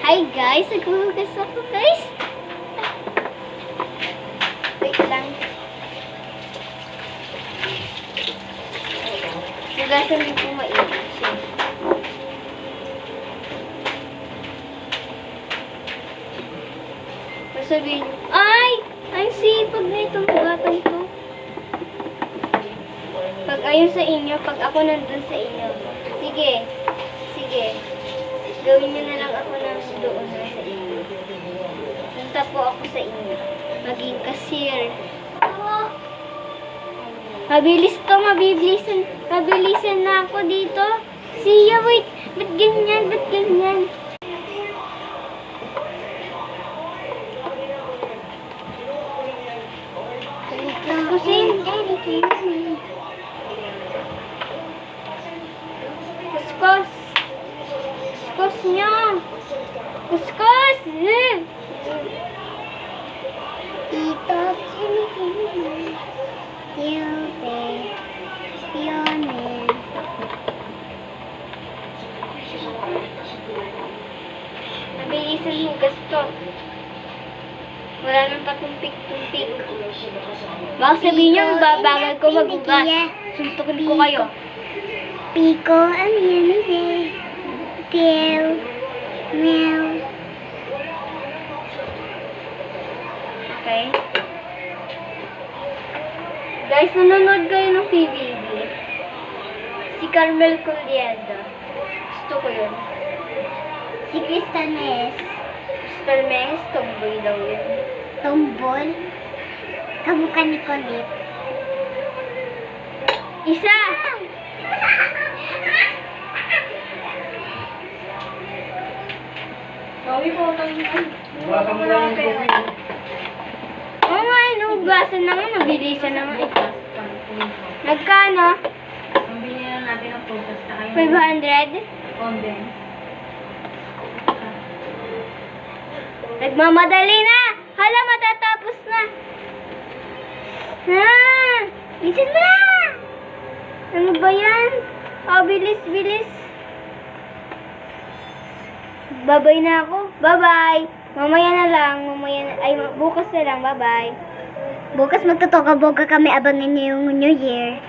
Hi guys, naghuhugas ako guys. Wait lang. Hugasan mo po mainit siya. Sabihin niyo, ay! Ang sipag na itong hugatan ko. Pag ayun sa inyo, pag ako nandun sa inyo. Sige. Sige. Gawin niyo na lang ako ng doon na sa inyo. Punta po ako sa inyo. Maging cashier. Mabilis to, mabilisan na ako dito. Siya, wait. Ba't ganyan? Ba't ganyan? Kuskus. Kuskus niya. Kuskus. Ito, Mabilisan mo gasto. Wala nang patumpik-tumpik. Baka sabihin niyo, babagal ko maghugas. Suntukin ko kayo. Pico, ano yan? Tail, meow. Okay? Guys, nanonood kayo ng PBB. Si Carmel Culiada. Gusto ko yun. Si Crystal Mes. Crystal Mes, tomboy daw yun. Tombol. Kamukha ni Colette. Isa! Sabi po, Oo nga, inuugasan na nga, mabilisan na nga ito. Nagkano? Ang binili natin ng prutas na kayo. 500? Condense. Nagmamadali na! Hala, matatapos na! Bilisan mo na! Ano ba yan? Oh, bilis, bilis. Babay na ako. Bye-bye. Mamaya na lang. Bukas na lang. Bye-bye. Bukas magtutoka-boga kami, abangan niyo yung New Year.